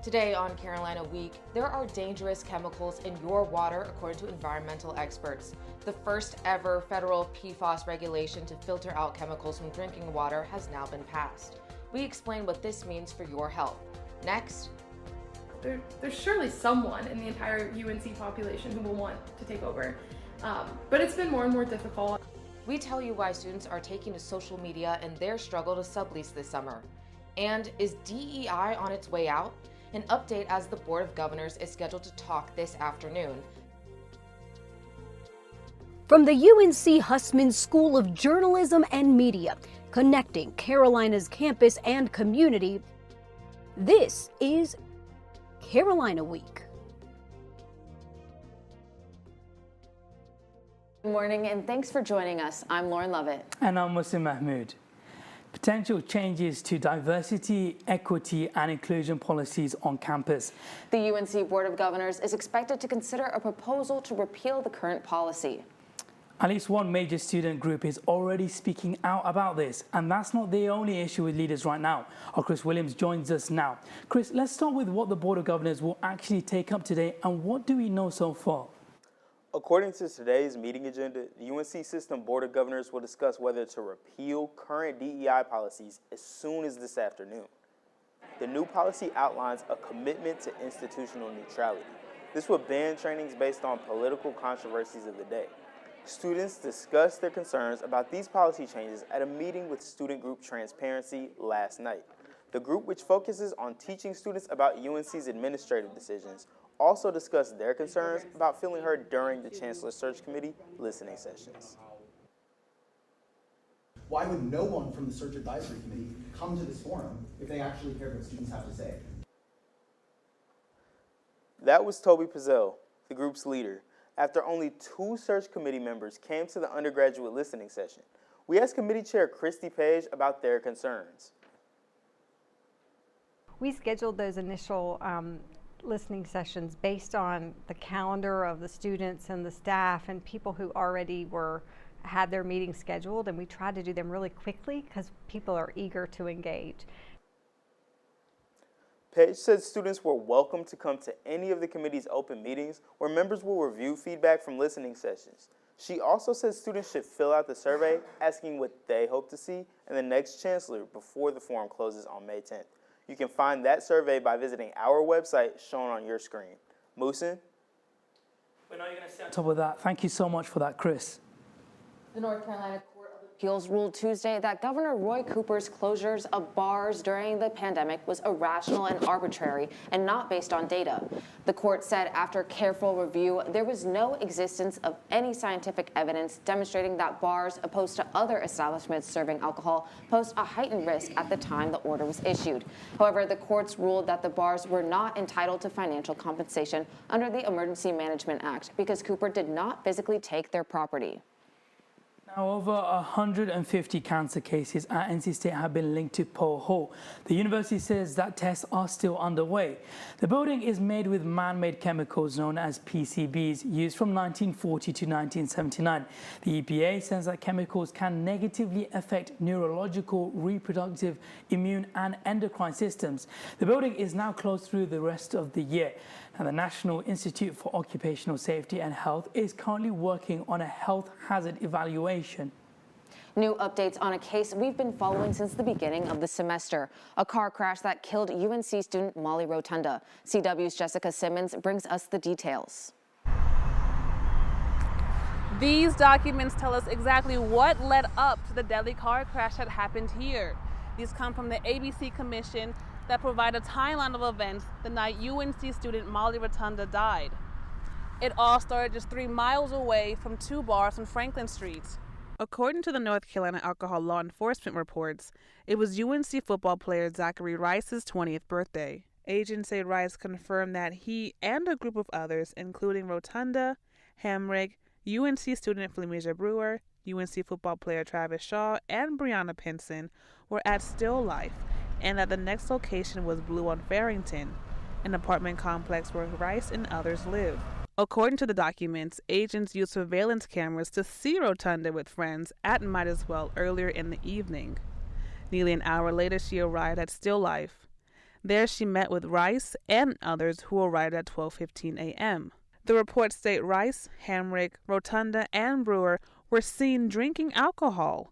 Today on Carolina Week, there are dangerous chemicals in your water according to environmental experts. The first ever federal PFAS regulation to filter out chemicals from drinking water has now been passed. We explain what this means for your health. Next. There's surely someone in the entire UNC population who will want to take over, but it's been more and more difficult. We tell you why students are taking to social media in their struggle to sublease this summer. And is DEI on its way out? An update as the Board of Governors is scheduled to talk this afternoon. From the UNC Hussman School of Journalism and Media, connecting Carolina's campus and community, this is Carolina Week. Good morning and thanks for joining us. I'm Lauren Lovett. And I'm Muslim Mahmood. Potential changes to diversity, equity and inclusion policies on campus. The UNC Board of Governors is expected to consider a proposal to repeal the current policy. At least one major student group is already speaking out about this, and that's not the only issue with leaders right now. Our Chris Williams joins us now. Chris, let's start with what the Board of Governors will actually take up today, and what do we know so far? According to today's meeting agenda, the UNC System Board of Governors will discuss whether to repeal current DEI policies as soon as this afternoon. The new policy outlines a commitment to institutional neutrality. This would ban trainings based on political controversies of the day. Students discussed their concerns about these policy changes at a meeting with student group Transparency last night. The group, which focuses on teaching students about UNC's administrative decisions, also discussed their concerns about feeling heard during the Chancellor Search Committee listening sessions. Why would no one from the Search Advisory Committee come to this forum if they actually cared what students have to say? That was Toby Pizzell, the group's leader, after only 2 search committee members came to the undergraduate listening session. We asked committee chair Christy Page about their concerns. We scheduled those initial listening sessions based on the calendar of the students and the staff and people who already had their meetings scheduled, and we tried to do them really quickly because people are eager to engage. Page said students were welcome to come to any of the committee's open meetings where members will review feedback from listening sessions. She also said students should fill out the survey asking what they hope to see in the next chancellor before the forum closes on May 10th. You can find that survey by visiting our website shown on your screen. Musin? We're not going to stay on top of that. Thank you so much for that, Chris. The North Carolina Court of Appeals ruled Tuesday that Governor Roy Cooper's closures of bars during the pandemic was irrational and arbitrary and not based on data. The court said after careful review, there was no existence of any scientific evidence demonstrating that bars, opposed to other establishments serving alcohol, posed a heightened risk at the time the order was issued. However, the courts ruled that the bars were not entitled to financial compensation under the Emergency Management Act because Cooper did not physically take their property. Now, over 150 cancer cases at NC State have been linked to Poe Hall. The university says that tests are still underway. The building is made with man-made chemicals known as PCBs, used from 1940 to 1979. The EPA says that chemicals can negatively affect neurological, reproductive, immune and endocrine systems. The building is now closed through the rest of the year. And the National Institute for Occupational Safety and Health is currently working on a health hazard evaluation. New updates on a case we've been following since the beginning of the semester. A car crash that killed UNC student Molly Rotunda. CW's Jessica Simmons brings us the details. These documents tell us exactly what led up to the deadly car crash that happened here. These come from the ABC Commission that provide a timeline of events the night UNC student Molly Rotunda died. It all started just 3 miles away from 2 bars on Franklin Street. According to the North Carolina Alcohol Law Enforcement reports, it was UNC football player Zachary Rice's 20th birthday. Agents say Rice confirmed that he and a group of others, including Rotunda, Hamrick, UNC student Flamesia Brewer, UNC football player Travis Shaw, and Brianna Pinson, were at Still Life, and that the next location was Blue on Farrington, an apartment complex where Rice and others live. According to the documents, agents used surveillance cameras to see Rotunda with friends at Might As Well earlier in the evening. Nearly an hour later, she arrived at Still Life. There she met with Rice and others who arrived at 12:15 a.m. The reports state Rice, Hamrick, Rotunda, and Brewer were seen drinking alcohol.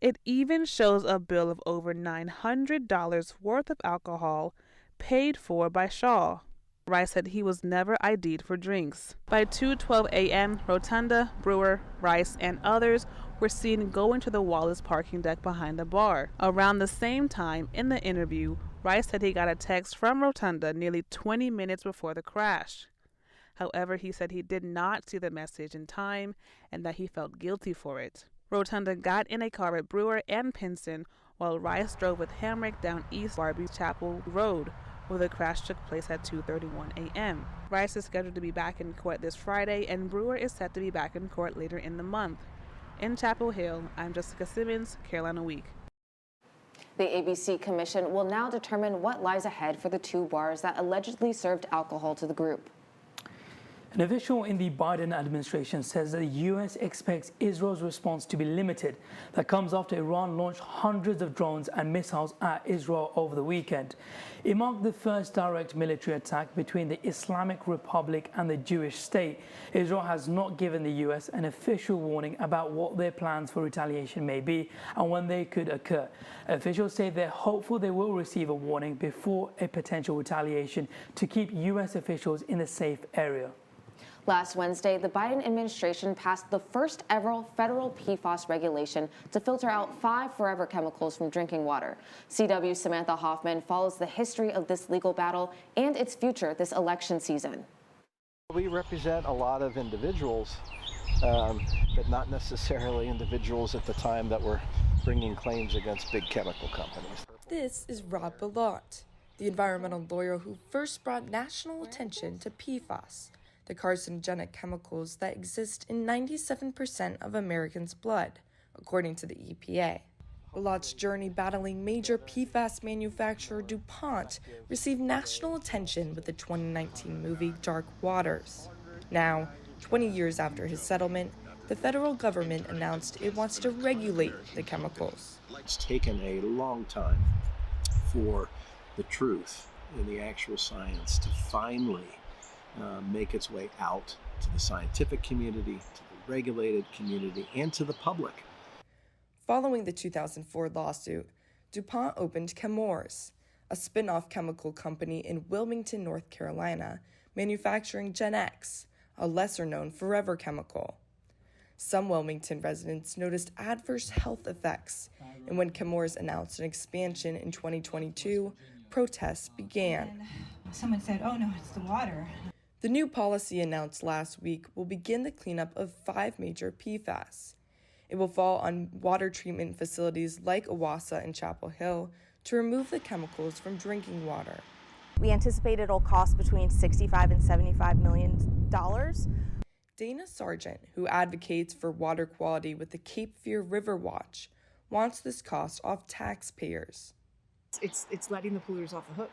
It even shows a bill of over $900 worth of alcohol paid for by Shaw. Rice said he was never ID'd for drinks. By 2:12 a.m., Rotunda, Brewer, Rice, and others were seen going to the Wallace parking deck behind the bar. Around the same time, in the interview, Rice said he got a text from Rotunda nearly 20 minutes before the crash. However, he said he did not see the message in time and that he felt guilty for it. Rotunda got in a car with Brewer and Pinson while Rice drove with Hamrick down East Barbie Chapel Road, where the crash took place at 2:31 a.m. Rice is scheduled to be back in court this Friday, and Brewer is set to be back in court later in the month. In Chapel Hill, I'm Jessica Simmons, Carolina Week. The ABC Commission will now determine what lies ahead for the two bars that allegedly served alcohol to the group. An official in the Biden administration says that the U.S. expects Israel's response to be limited. That comes after Iran launched hundreds of drones and missiles at Israel over the weekend. It marked the first direct military attack between the Islamic Republic and the Jewish state. Israel has not given the U.S. an official warning about what their plans for retaliation may be and when they could occur. Officials say they're hopeful they will receive a warning before a potential retaliation to keep U.S. officials in a safe area. Last Wednesday, the Biden administration passed the first ever federal PFAS regulation to filter out 5 forever chemicals from drinking water. CW's Samantha Hoffman follows the history of this legal battle and its future this election season. We represent a lot of individuals, but not necessarily individuals at the time that were bringing claims against big chemical companies. This is Rob Bilott, the environmental lawyer who first brought national attention to PFAS, the carcinogenic chemicals that exist in 97% of Americans' blood, according to the EPA. Bilott's journey battling major PFAS manufacturer DuPont received national attention with the 2019 movie Dark Waters. Now, 20 years after his settlement, the federal government announced it wants to regulate the chemicals. It's taken a long time for the truth in the actual science to finally make its way out to the scientific community, to the regulated community, and to the public. Following the 2004 lawsuit, DuPont opened Chemours, a spin-off chemical company in Wilmington, North Carolina, manufacturing Gen-X, a lesser-known forever chemical. Some Wilmington residents noticed adverse health effects, and when Chemours announced an expansion in 2022, protests began. Someone said, "Oh no, it's the water." The new policy announced last week will begin the cleanup of 5 major PFAS. It will fall on water treatment facilities like Owasso and Chapel Hill to remove the chemicals from drinking water. We anticipate it'll cost between $65 and $75 million. Dana Sargent, who advocates for water quality with the Cape Fear River Watch, wants this cost off taxpayers. It's letting the polluters off the hook.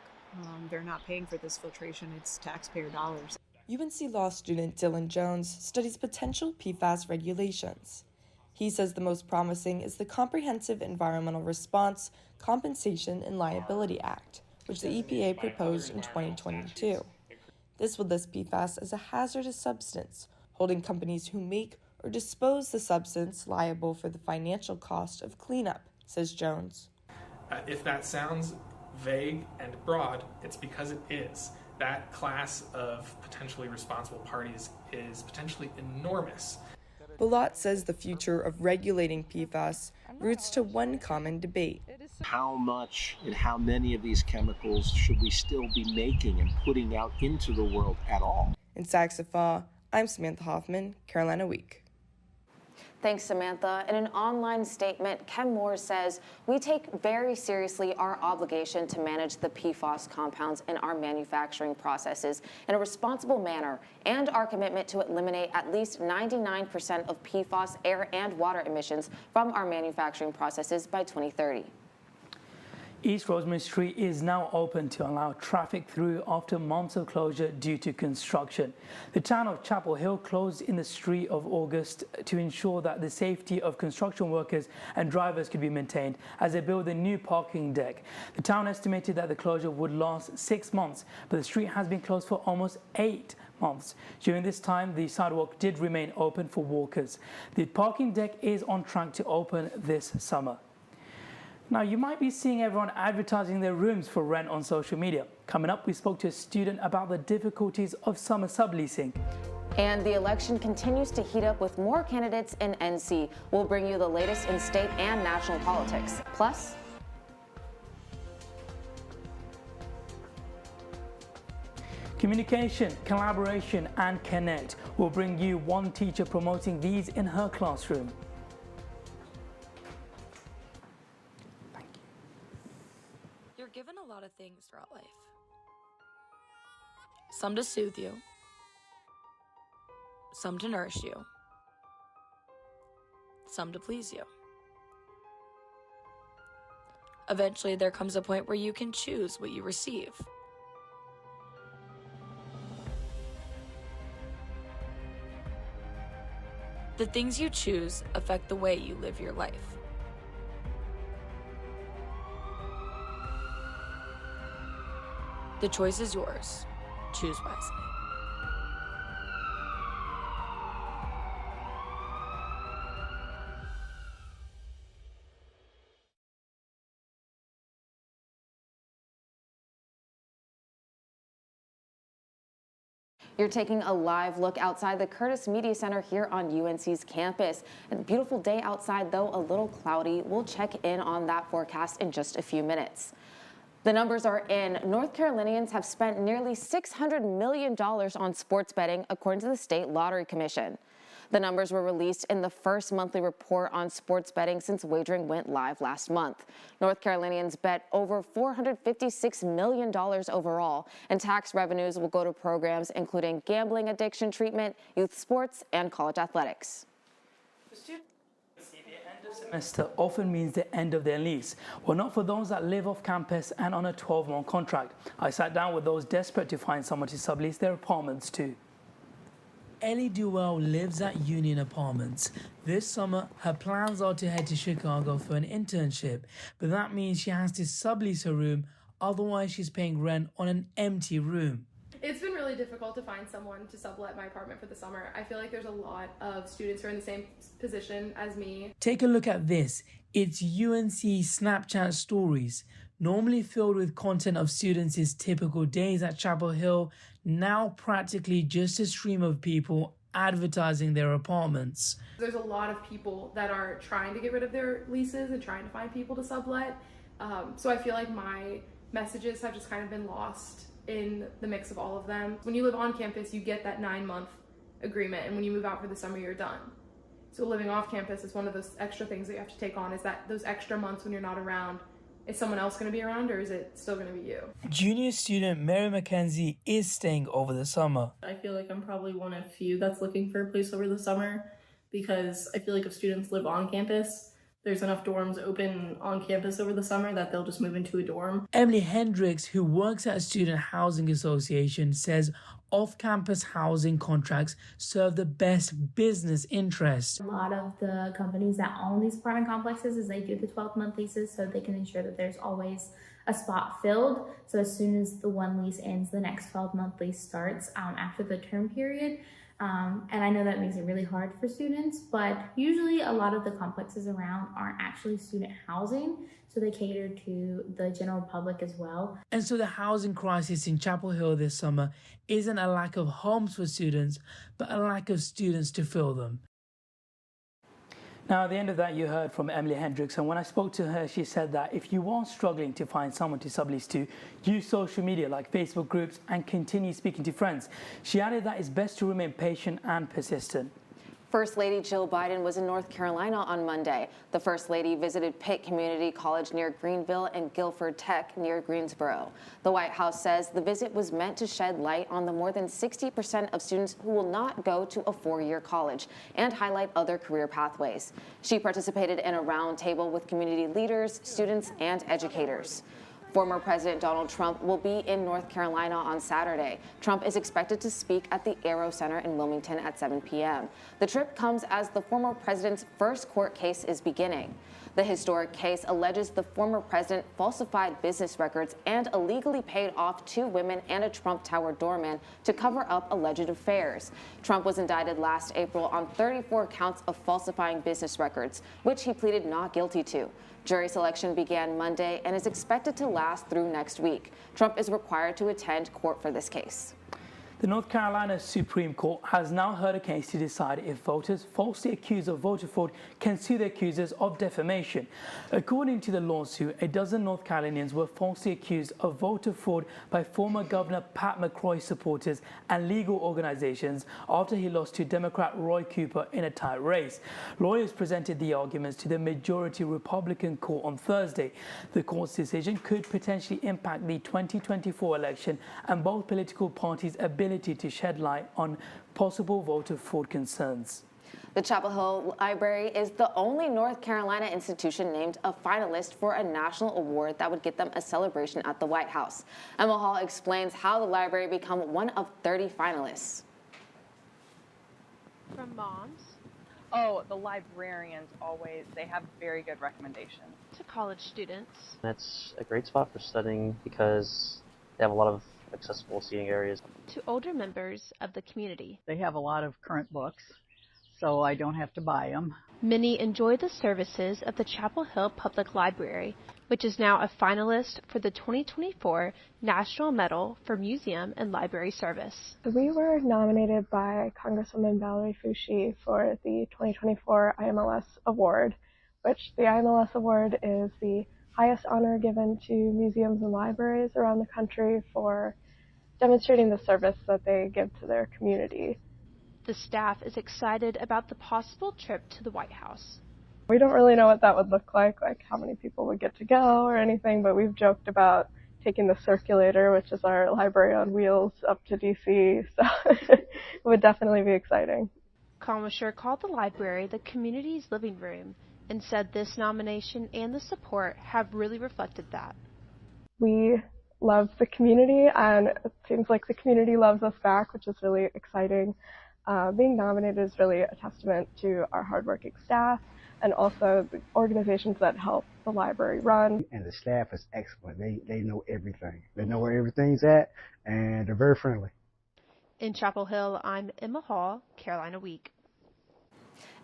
They're not paying for this filtration, it's taxpayer dollars. UNC law student Dylan Jones studies potential PFAS regulations. He says the most promising is the Comprehensive Environmental Response, Compensation, and Liability Act, which the EPA proposed in 2022. This would list PFAS as a hazardous substance, holding companies who make or dispose the substance liable for the financial cost of cleanup, says Jones. If that sounds vague and broad, it's because it is. That class of potentially responsible parties is potentially enormous. Bilott says the future of regulating PFAS roots to one common debate. How much and how many of these chemicals should we still be making and putting out into the world at all? In Saxafa, I'm Samantha Hoffman, Carolina Week. Thanks, Samantha. In an online statement, Chemours says, "We take very seriously our obligation to manage the PFAS compounds in our manufacturing processes in a responsible manner and our commitment to eliminate at least 99% of PFAS air and water emissions from our manufacturing processes by 2030. East Rosemary Street is now open to allow traffic through after months of closure due to construction. The town of Chapel Hill closed in the street of August to ensure that the safety of construction workers and drivers could be maintained as they build a new parking deck. The town estimated that the closure would last 6 months, but the street has been closed for almost 8 months. During this time, the sidewalk did remain open for walkers. The parking deck is on track to open this summer. Now, you might be seeing everyone advertising their rooms for rent on social media. Coming up, we spoke to a student about the difficulties of summer subleasing. And the election continues to heat up with more candidates in NC. We'll bring you the latest in state and national politics. Plus, communication, collaboration, and connect. We'll bring you one teacher promoting these in her classroom. You're given a lot of things throughout life. Some to soothe you, some to nourish you, some to please you. Eventually, there comes a point where you can choose what you receive. The things you choose affect the way you live your life. The choice is yours. Choose wisely. you're taking a live look outside the Curtis Media Center here on UNC's campus. A beautiful day outside, though a little cloudy. We'll check in on that forecast in just a few minutes. The numbers are in. North Carolinians have spent nearly $600 million on sports betting, according to the State Lottery Commission. The numbers were released in the first monthly report on sports betting since wagering went live last month. North Carolinians bet over $456 million overall, and tax revenues will go to programs including gambling addiction treatment, youth sports, and college athletics. Semester often means the end of their lease. Well, not for those that live off campus and on a 12-month contract. I sat down with those desperate to find someone to sublease their apartments to. Ellie Duell lives at Union Apartments. This summer, her plans are to head to Chicago for an internship, but that means she has to sublease her room, otherwise she's paying rent on an empty room. It's been really difficult to find someone to sublet my apartment for the summer. I feel like there's a lot of students who are in the same position as me. Take a look at this. It's UNC Snapchat stories, normally filled with content of students' typical days at Chapel Hill, now practically just a stream of people advertising their apartments. There's a lot of people that are trying to get rid of their leases and trying to find people to sublet. So I feel like my messages have just kind of been lost in the mix of all of them. When you live on campus, you get that 9-month agreement, and when you move out for the summer, you're done. So living off campus is one of those extra things that you have to take on, is that those extra months when you're not around. Is someone else going to be around, or is it still going to be you? Junior student Mary McKenzie is staying over the summer. I feel like I'm probably one of few that's looking for a place over the summer, because I feel like if students live on campus, there's enough dorms open on campus over the summer that they'll just move into a dorm. Emily Hendricks, who works at a student housing association, says off-campus housing contracts serve the best business interests. A lot of the companies that own these apartment complexes is they do the 12-month leases so they can ensure that there's always a spot filled. So as soon as the one lease ends, the next 12-month lease starts after the term period. And I know that makes it really hard for students, but usually a lot of the complexes around aren't actually student housing, so they cater to the general public as well. And so the housing crisis in Chapel Hill this summer isn't a lack of homes for students, but a lack of students to fill them. Now, at the end of that, you heard from Emily Hendricks, and when I spoke to her, she said that if you are struggling to find someone to sublease to, use social media like Facebook groups and continue speaking to friends. She added that it's best to remain patient and persistent. First Lady Jill Biden was in North Carolina on Monday. The First Lady visited Pitt Community College near Greenville and Guilford Tech near Greensboro. The White House says the visit was meant to shed light on the more than 60% of students who will not go to a four-year college and highlight other career pathways. She participated in a roundtable with community leaders, students, and educators. Former President Donald Trump will be in North Carolina on Saturday. Trump is expected to speak at the Aero Center in Wilmington at 7 p.m. The trip comes as the former president's first court case is beginning. The historic case alleges the former president falsified business records and illegally paid off 2 women and a Trump Tower doorman to cover up alleged affairs. Trump was indicted last April on 34 counts of falsifying business records, which he pleaded not guilty to. Jury selection began Monday and is expected to last through next week. Trump is required to attend court for this case. The North Carolina Supreme Court has now heard a case to decide if voters falsely accused of voter fraud can sue the accusers of defamation. According to the lawsuit, a dozen North Carolinians were falsely accused of voter fraud by former Governor Pat McCrory supporters and legal organizations after he lost to Democrat Roy Cooper in a tight race. Lawyers presented the arguments to the majority Republican court on Thursday. The court's decision could potentially impact the 2024 election and both political parties' ability to shed light on possible voter fraud concerns. The Chapel Hill Library is the only North Carolina institution named a finalist for a national award that would get them a celebration at the White House. Emma Hall explains how the library became one of 30 finalists. From moms? Oh, the librarians always, they have very good recommendations. To college students. It's a great spot for studying because they have a lot of accessible seating areas. To older members of the community. They have a lot of current books, so I don't have to buy them. Many enjoy the services of the Chapel Hill Public Library, which is now a finalist for the 2024 National Medal for Museum and Library Service. We were nominated by Congresswoman Valerie Foushee for the 2024 IMLS Award, which the IMLS Award is the highest honor given to museums and libraries around the country for demonstrating the service that they give to their community. The staff is excited about the possible trip to the White House. We don't really know what that would look like how many people would get to go or anything, but we've joked about taking the circulator, which is our library on wheels, up to DC, so it would definitely be exciting. Comisher called the library the community's living room and said this nomination and the support have really reflected that. We love the community, and it seems like the community loves us back, which is really exciting. Being nominated is really a testament to our hardworking staff and also the organizations that help the library run. And the staff is excellent. They know everything. They know where everything's at, and they're very friendly. In Chapel Hill, I'm Emma Hall, Carolina Week.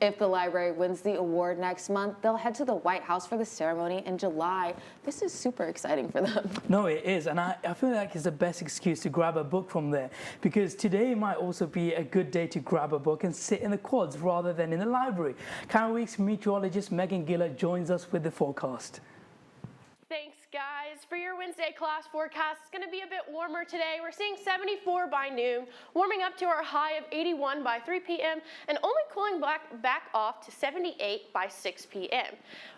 If the library wins the award next month, they'll head to the White House for the ceremony in July. This is super exciting for them. No, it is, and I feel like it's the best excuse to grab a book from there, because today might also be a good day to grab a book and sit in the quads rather than in the library. Carolina Week's meteorologist Megan Gillett joins us with the forecast. Thanks, guys. For your Wednesday class forecast, it's going to be a bit warmer today. We're seeing 74 by noon, warming up to our high of 81 by 3 p.m., and only cooling back off to 78 by 6 p.m.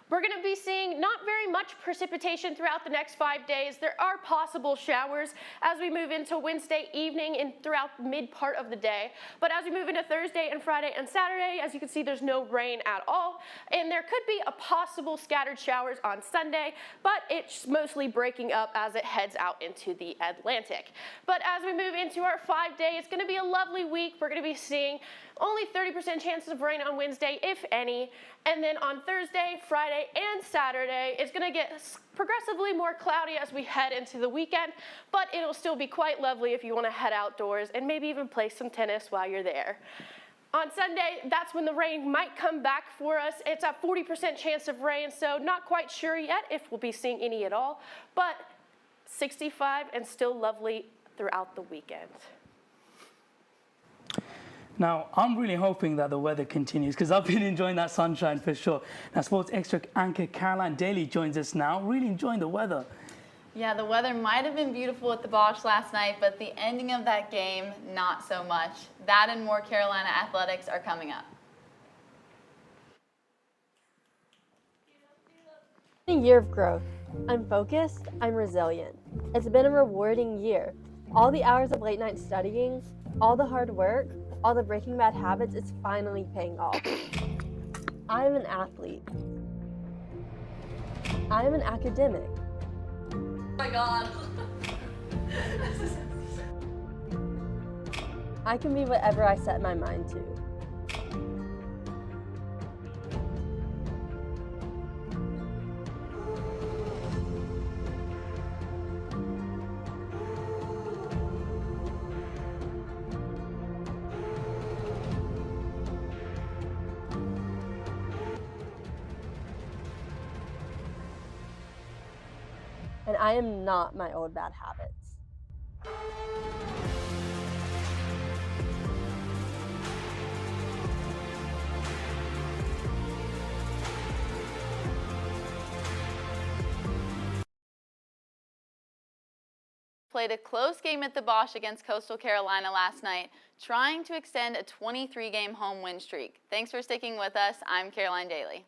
We're going to be seeing not very much precipitation throughout the next 5 days. There are possible showers as we move into Wednesday evening and throughout mid part of the day. But as we move into Thursday and Friday and Saturday, as you can see, there's no rain at all. And there could be a possible scattered showers on Sunday, but it's mostly breaking up as it heads out into the Atlantic. But as we move into our 5 day, it's going to be a lovely week. We're going to be seeing only 30% chances of rain on Wednesday, if any. And then on Thursday, Friday, and Saturday, it's going to get progressively more cloudy as we head into the weekend, but it'll still be quite lovely if you want to head outdoors and maybe even play some tennis while you're there. On Sunday, that's when the rain might come back for us. It's a 40% chance of rain, so not quite sure yet if we'll be seeing any at all, but 65 and still lovely throughout the weekend. Now, I'm really hoping that the weather continues because I've been enjoying that sunshine for sure. Now, Sports Extra anchor Caroline Daly joins us now, really enjoying the weather. Yeah, the weather might have been beautiful at the Bosch last night, but the ending of that game, not so much. That and more Carolina athletics are coming up. A year of growth. I'm focused, I'm resilient. It's been a rewarding year. All the hours of late night studying, all the hard work, all the breaking bad habits is finally paying off. I'm an athlete. I'm an academic. Oh my god. I can be whatever I set my mind to. And I am not my old bad habits. Played a close game at the Bosch against Coastal Carolina last night, trying to extend a 23-game home win streak. Thanks for sticking with us. I'm Caroline Daly.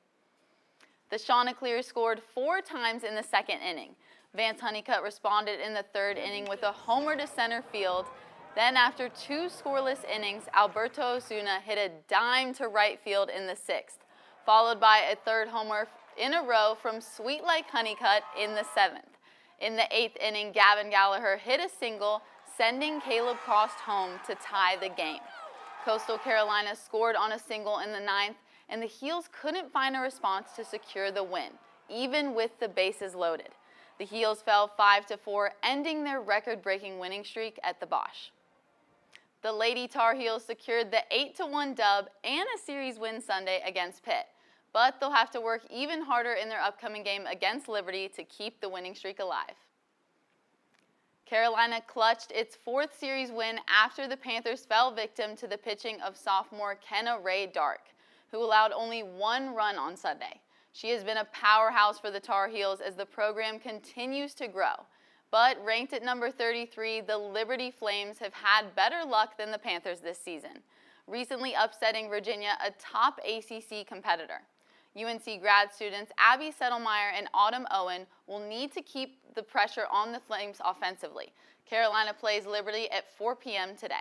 The Chanticleers scored 4 times in the second inning. Vance Honeycutt responded in the third inning with a homer to center field. Then after 2 scoreless innings, Alberto Osuna hit a dime to right field in the 6th, followed by a 3rd homer in a row from Sweet Like Honeycutt in the 7th. In the 8th inning, Gavin Gallagher hit a single, sending Caleb Cost home to tie the game. Coastal Carolina scored on a single in the 9th, and the Heels couldn't find a response to secure the win, even with the bases loaded. The Heels fell 5-4, ending their record-breaking winning streak at the Bosch. The Lady Tar Heels secured the 8-1 dub and a series win Sunday against Pitt, but they'll have to work even harder in their upcoming game against Liberty to keep the winning streak alive. Carolina clutched its 4th series win after the Panthers fell victim to the pitching of sophomore Kenna Ray Dark, who allowed only 1 run on Sunday. She has been a powerhouse for the Tar Heels as the program continues to grow. But ranked at number 33, the Liberty Flames have had better luck than the Panthers this season, recently upsetting Virginia, a top ACC competitor. UNC grad students Abby Settlemeyer and Autumn Owen will need to keep the pressure on the Flames offensively. Carolina plays Liberty at 4 p.m. today.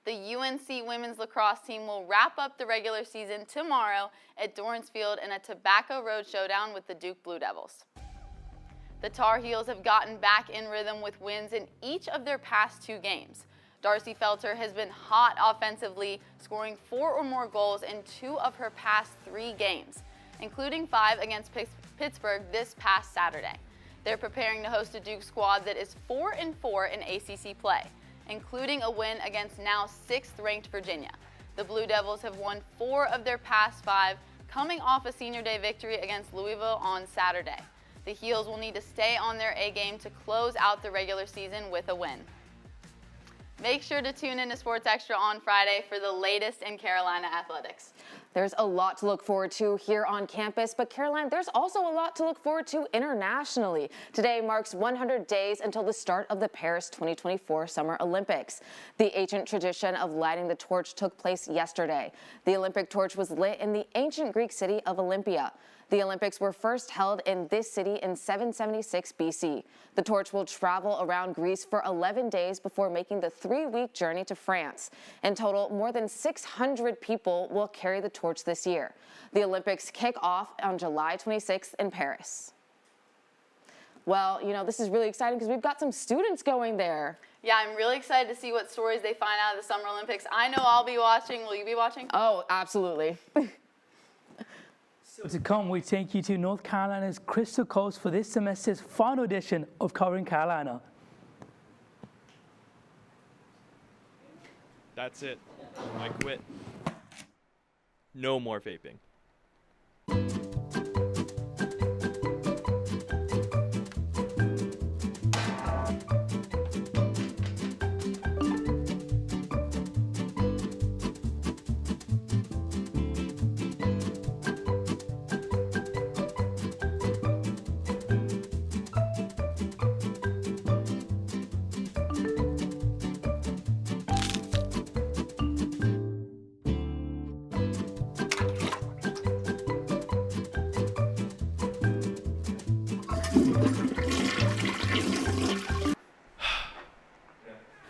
The UNC women's lacrosse team will wrap up the regular season tomorrow at Dorrance Field in a Tobacco Road showdown with the Duke Blue Devils. The Tar Heels have gotten back in rhythm with wins in each of their past 2 games. Darcy Felter has been hot offensively, scoring 4 or more goals in 2 of her past 3 games, including 5 against Pittsburgh this past Saturday. They're preparing to host a Duke squad that is 4-4 in ACC play, including a win against now 6th-ranked Virginia. The Blue Devils have won 4 of their past 5, coming off a senior day victory against Louisville on Saturday. The Heels will need to stay on their A-game to close out the regular season with a win. Make sure to tune in to Sports Extra on Friday for the latest in Carolina athletics. There's a lot to look forward to here on campus, but Caroline, there's also a lot to look forward to internationally. Today marks 100 days until the start of the Paris 2024 Summer Olympics. The ancient tradition of lighting the torch took place yesterday. The Olympic torch was lit in the ancient Greek city of Olympia. The Olympics were first held in this city in 776 BC. The torch will travel around Greece for 11 days before making the 3-week journey to France. In total, more than 600 people will carry the torch this year. The Olympics kick off on July 26th in Paris. Well, you know, this is really exciting because we've got some students going there. Yeah, I'm really excited to see what stories they find out of the Summer Olympics. I know I'll be watching. Will you be watching? Oh, absolutely. So to come, we take you to North Carolina's Crystal Coast for this semester's final edition of Covering Carolina. That's it. I quit. No more vaping.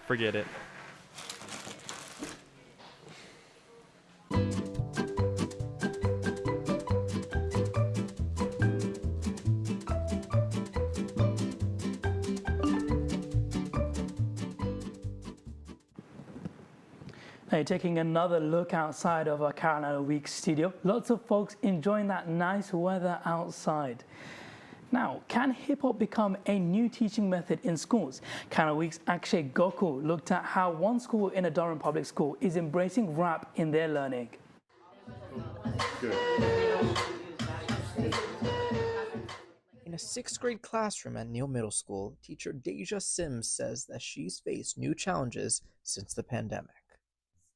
forget it. Hey, taking another look outside of our Carolina Week studio, lots of folks enjoying that nice weather outside. Now, can hip-hop become a new teaching method in schools? Carolina Week's Akshay Gokul looked at how one school in a Durham public school is embracing rap in their learning. In a 6th grade classroom at Neal Middle School, teacher Deja Sims says that she's faced new challenges since the pandemic.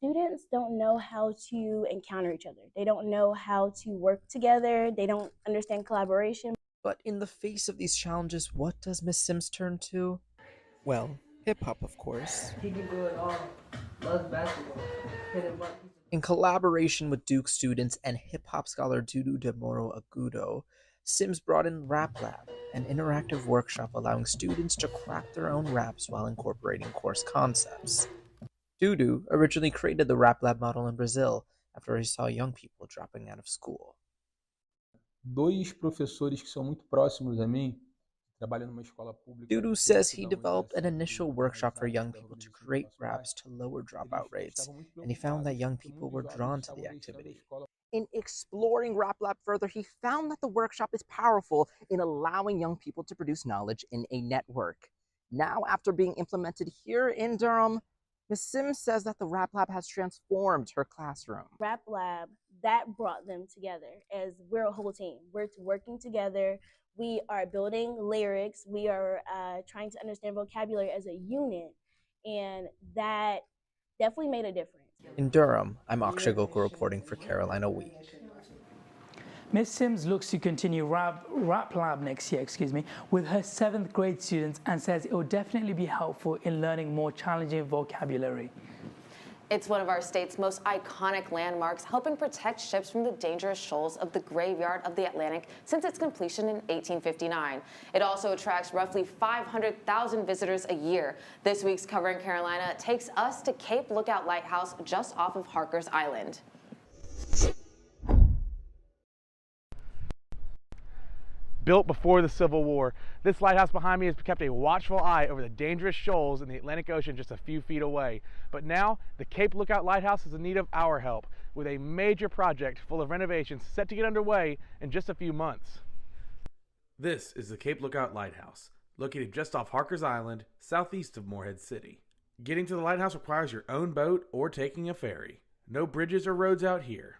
Students don't know how to encounter each other. They don't know how to work together. They don't understand collaboration. But in the face of these challenges, what does Miss Sims turn to? Well, hip-hop, of course. He can do it all. Loves basketball. Hit him up. In collaboration with Duke students and hip-hop scholar Dudu de Moro Agudo, Sims brought in Rap Lab, an interactive workshop allowing students to craft their own raps while incorporating course concepts. Dudu originally created the Rap Lab model in Brazil after he saw young people dropping out of school. Dois professores que são muito próximos a mim, trabalham numa escola pública. Dudu says he developed an initial workshop for young people to create raps to lower dropout rates, and he found that young people were drawn to the activity. In exploring Rap Lab further, he found that the workshop is powerful in allowing young people to produce knowledge in a network. Now, after being implemented here in Durham, Ms. Sims says that the Rap Lab has transformed her classroom. Rap Lab, that brought them together as we're a whole team. We're working together. We are building lyrics. We are trying to understand vocabulary as a unit, and that definitely made a difference. In Durham, I'm Akshay Gokul reporting for Carolina Week. Ms. Sims looks to continue Rap Lab next year, with her 7th grade students and says it will definitely be helpful in learning more challenging vocabulary. It's one of our state's most iconic landmarks, helping protect ships from the dangerous shoals of the Graveyard of the Atlantic since its completion in 1859. It also attracts roughly 500,000 visitors a year. This week's Covering Carolina takes us to Cape Lookout Lighthouse just off of Harkers Island. Built before the Civil War, this lighthouse behind me has kept a watchful eye over the dangerous shoals in the Atlantic Ocean just a few feet away. But now, the Cape Lookout Lighthouse is in need of our help, with a major project full of renovations set to get underway in just a few months. This is the Cape Lookout Lighthouse, located just off Harkers Island, southeast of Morehead City. Getting to the lighthouse requires your own boat or taking a ferry. No bridges or roads out here.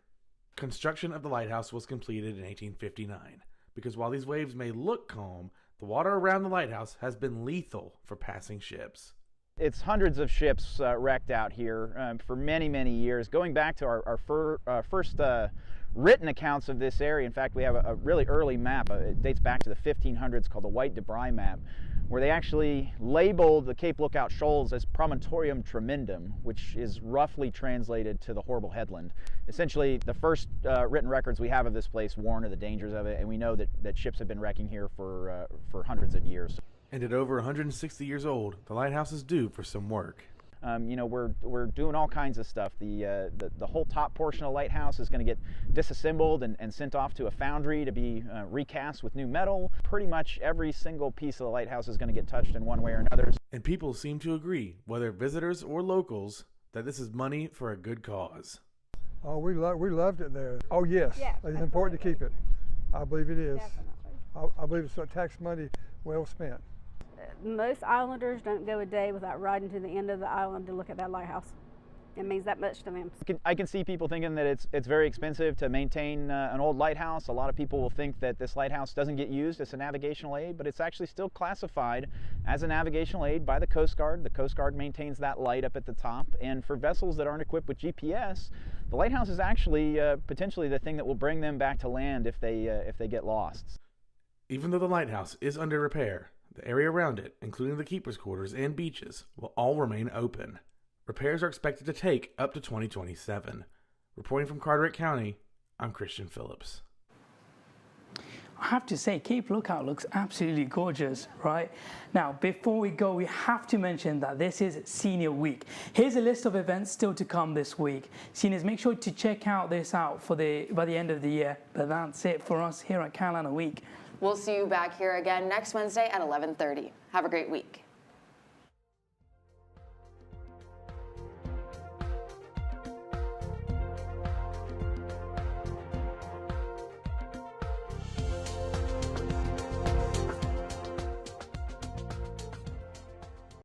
Construction of the lighthouse was completed in 1859. Because while these waves may look calm, the water around the lighthouse has been lethal for passing ships. It's hundreds of ships wrecked out here for many, many years. Going back to our first written accounts of this area, in fact, we have a really early map. It dates back to the 1500s called the White DeBry map, where they actually labeled the Cape Lookout Shoals as Promontorium Tremendum, which is roughly translated to the horrible headland. Essentially, the first written records we have of this place warn of the dangers of it, and we know that ships have been wrecking here for hundreds of years. And at over 160 years old, the lighthouse is due for some work. You know, we're doing all kinds of stuff. The whole top portion of the lighthouse is going to get disassembled and sent off to a foundry to be recast with new metal. Pretty much every single piece of the lighthouse is going to get touched in one way or another. And people seem to agree, whether visitors or locals, that this is money for a good cause. Oh, we loved it there. Oh yes, it's important to keep it. I believe it is. I believe it's tax money well spent. Most islanders don't go a day without riding to the end of the island to look at that lighthouse. It means that much to them. I can see people thinking that it's very expensive to maintain an old lighthouse. A lot of people will think that this lighthouse doesn't get used as a navigational aid, but it's actually still classified as a navigational aid by the Coast Guard. The Coast Guard maintains that light up at the top, and for vessels that aren't equipped with GPS, the lighthouse is actually potentially the thing that will bring them back to land if they get lost. Even though the lighthouse is under repair, the area around it, including the keeper's quarters and beaches, will all remain open. Repairs are expected to take up to 2027. Reporting from Carteret County, I'm Christian Phillips. I have to say, Cape Lookout looks absolutely gorgeous, right? Now, before we go, we have to mention that this is Senior Week. Here's a list of events still to come this week. Seniors, make sure to check this out by the end of the year. But that's it for us here at Carolina Week. We'll see you back here again next Wednesday at 11:30. Have a great week.